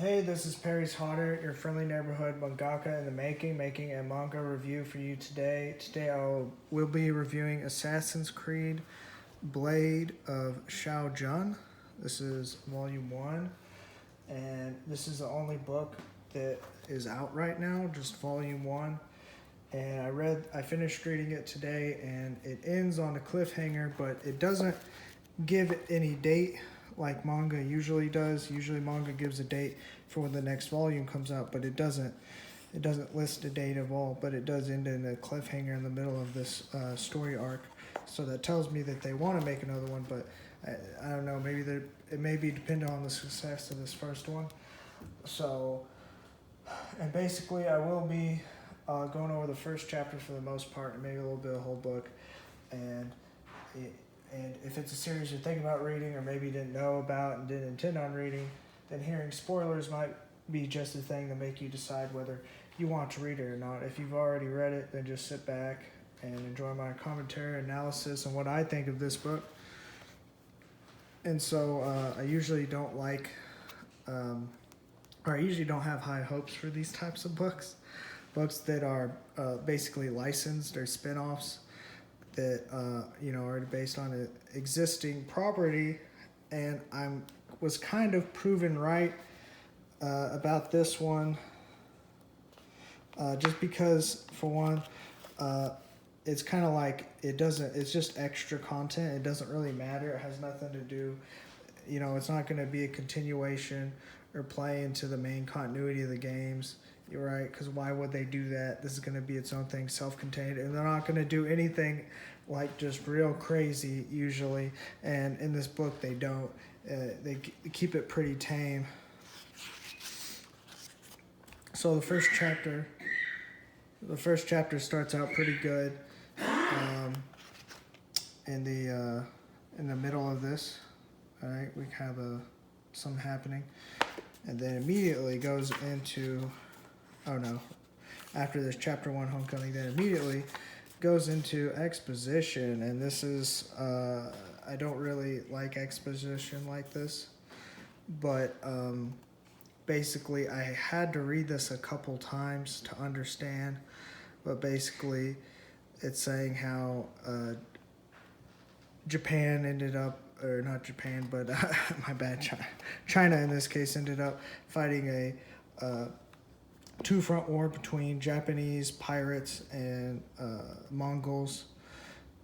Hey, this is Perry's Hotter, your friendly neighborhood mangaka in the making a manga review for you today. Today we'll be reviewing Assassin's Creed Blade of Shao. This is volume 1, and this is the only book that is out right now, just volume 1. And I finished reading it today, and it ends on a cliffhanger, but it doesn't give any date like manga usually does. Usually manga gives a date for when the next volume comes out, but it doesn't list a date of all, but it does end in a cliffhanger in the middle of this story arc. So that tells me that they want to make another one, but I don't know, maybe it may be dependent on the success of this first one. So, and basically I will be going over the first chapter for the most part, and maybe a little bit of the whole book. And if it's a series you're thinking about reading, or maybe you didn't know about and didn't intend on reading, then hearing spoilers might be just the thing to make you decide whether you want to read it or not. If you've already read it, then just sit back and enjoy my commentary, analysis, and what I think of this book. And so I usually don't I usually don't have high hopes for these types of books. Books that are basically licensed or spin-offs that are based on an existing property, and was kind of proven right about this one, just because, for one, it's kind of like it's just extra content. It doesn't really matter. It has nothing to do, it's not going to be a continuation or play into the main continuity of the games. You're right, because why would they do that? This is going to be its own thing, self-contained, and they're not going to do anything like just real crazy usually. And in this book, they don't. They keep it pretty tame. So the first chapter starts out pretty good. In the middle of this, all right, we have some happening, and then immediately goes into. Oh no, after this chapter 1 homecoming, then immediately goes into exposition, and this is, I don't really like exposition like this, but basically I had to read this a couple times to understand, but basically it's saying how Japan ended up, or not Japan, but my bad, China in this case ended up fighting a two-front war between Japanese pirates and Mongols,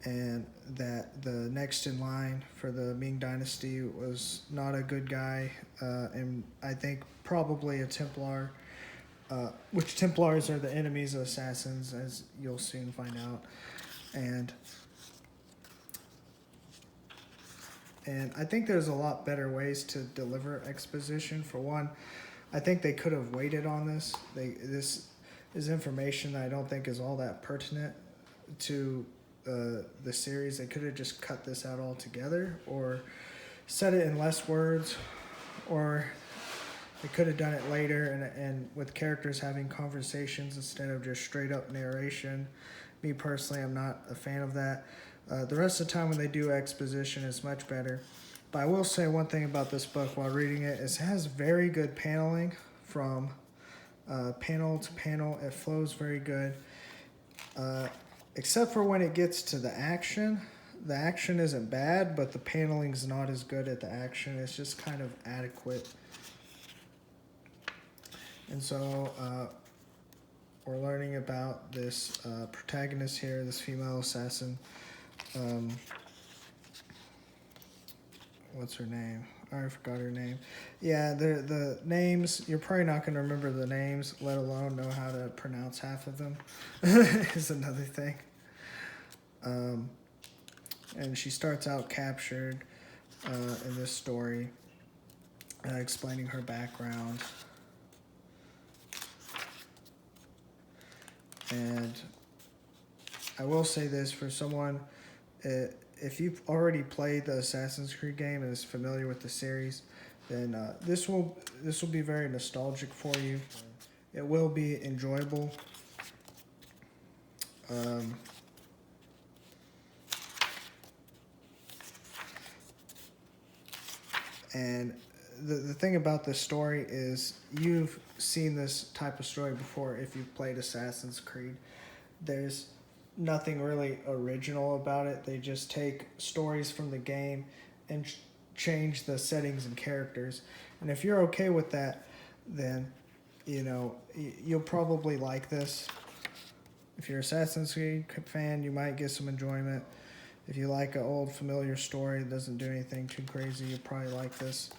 and that the next in line for the Ming Dynasty was not a good guy, and I think probably a Templar, which Templars are the enemies of assassins, as you'll soon find out. And I think there's a lot better ways to deliver exposition. For one, I think they could have waited on this. This is information that I don't think is all that pertinent to the series. They could have just cut this out altogether, or said it in less words, or they could have done it later and with characters having conversations instead of just straight up narration. Me personally, I'm not a fan of that. The rest of the time when they do exposition is much better. But I will say one thing about this book while reading it is it has very good paneling from panel to panel. It flows very good, except for when it gets to the action. The action isn't bad, but the paneling's not as good at the action. It's just kind of adequate. And so we're learning about this protagonist here, this female assassin. What's her name? I forgot her name. Yeah, the names, you're probably not going to remember the names, let alone know how to pronounce half of them, is another thing. And she starts out captured in this story, explaining her background. And I will say this, for someone, if you've already played the Assassin's Creed game and is familiar with the series, then this will be very nostalgic for you. It will be enjoyable. And the thing about this story is you've seen this type of story before if you've played Assassin's Creed. There's nothing really original about it. They just take stories from the game and change the settings and characters. And if you're okay with that, then you'll probably like this. If you're an Assassin's Creed fan, you might get some enjoyment. If you like an old familiar story that doesn't do anything too crazy, you'll probably like this.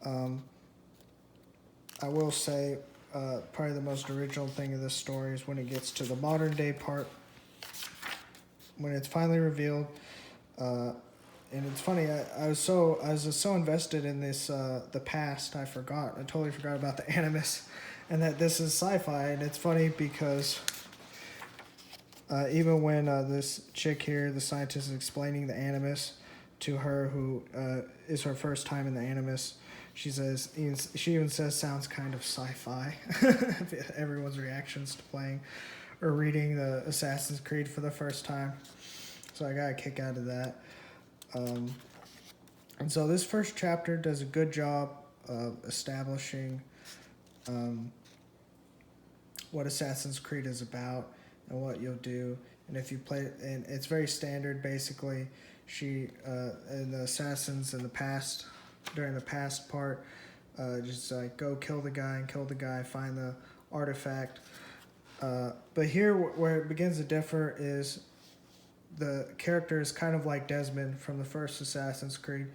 I will say probably the most original thing of this story is when it gets to the modern day part, when it's finally revealed. And it's funny, I was so invested in this the past, I totally forgot about the animus, and that this is sci-fi. And it's funny because even when this chick here, the scientist, is explaining the animus to her, who is her first time in the animus, she even says sounds kind of sci-fi. Everyone's reactions to playing or reading the Assassin's Creed for the first time. So I got a kick out of that. And so this first chapter does a good job of establishing what Assassin's Creed is about and what you'll do. And if you play, and it's very standard, basically. And the assassins in the past, during the past part, just like go kill the guy, find the artifact. But here, where it begins to differ is the character is kind of like Desmond from the first Assassin's Creed,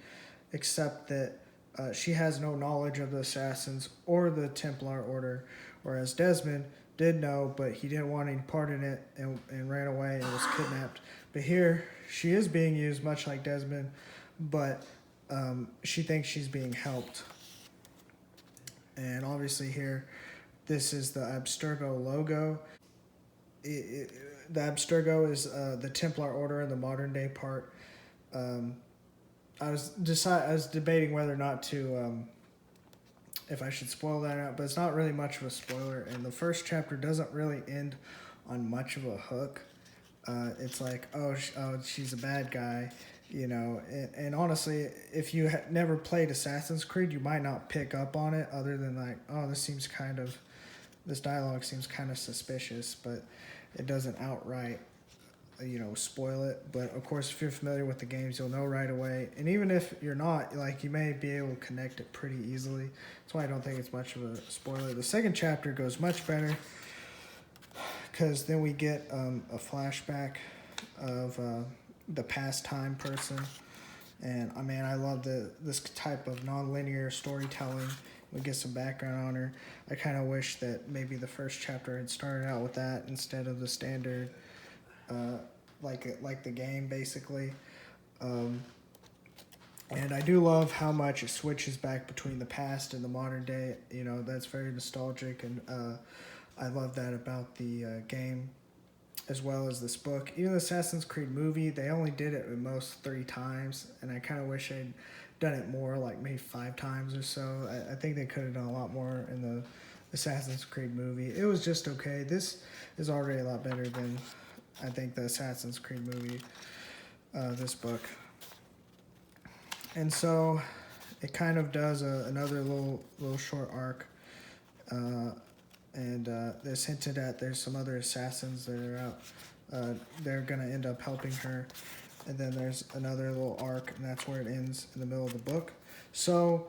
except that she has no knowledge of the assassins or the Templar Order, whereas Desmond did know, but he didn't want any part in it and ran away and was kidnapped. But here, she is being used much like Desmond, but she thinks she's being helped. And obviously here, this is the Abstergo logo. The Abstergo is the Templar Order in the modern day part. I was debating whether or not to, if I should spoil that out, but it's not really much of a spoiler. And the first chapter doesn't really end on much of a hook. It's like, she's a bad guy, And honestly, if you never played Assassin's Creed, you might not pick up on it, other than like, this dialogue seems kind of suspicious, but it doesn't outright, spoil it. But of course, if you're familiar with the games, you'll know right away. And even if you're not, you may be able to connect it pretty easily. That's why I don't think it's much of a spoiler. The second chapter goes much better, because then we get a flashback of the past time person. And I love this type of non-linear storytelling. We get some background on her. I kind of wish that maybe the first chapter had started out with that instead of the standard, like the game, basically. And I do love how much it switches back between the past and the modern day. That's very nostalgic, and I love that about the game, as well as this book. Even the Assassin's Creed movie, they only did it at most 3 times, and I kind of wish I'd done it more, like maybe 5 times or so. I think they could have done a lot more in the Assassin's Creed movie. It was just okay. This is already a lot better than, I think, the Assassin's Creed movie, this book. And so it kind of does another little short arc. And there's hinted at there's some other assassins that are out. They're going to end up helping her. And then there's another little arc, and that's where it ends in the middle of the book. So,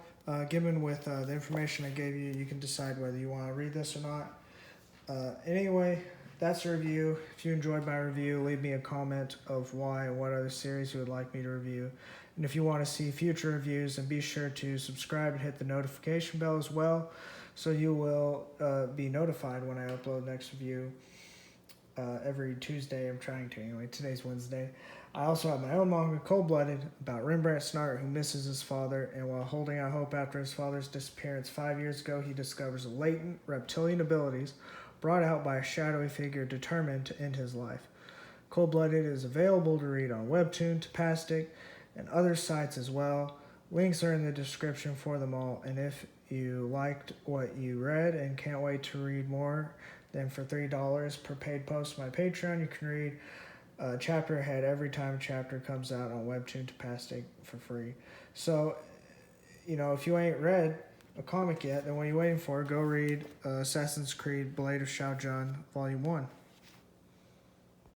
given with the information I gave you, you can decide whether you want to read this or not. Anyway, that's a review. If you enjoyed my review, leave me a comment of why and what other series you would like me to review. And if you want to see future reviews, then be sure to subscribe and hit the notification bell as well, so you will be notified when I upload the next review every Tuesday. I'm trying to anyway. Today's Wednesday. I also have my own manga, Cold-Blooded, about Rembrandt Snart, who misses his father, and while holding out hope after his father's disappearance 5 years ago, he discovers latent reptilian abilities brought out by a shadowy figure determined to end his life. Cold-Blooded is available to read on Webtoon, Tapastic, and other sites as well. Links are in the description for them all, and if you liked what you read and can't wait to read more, then for $3 per paid post on my Patreon, you can read a chapter ahead every time a chapter comes out on Webtoon Tapastic for free. So, if you ain't read a comic yet, then what are you waiting for? Go read Assassin's Creed Blade of Shao Volume 1.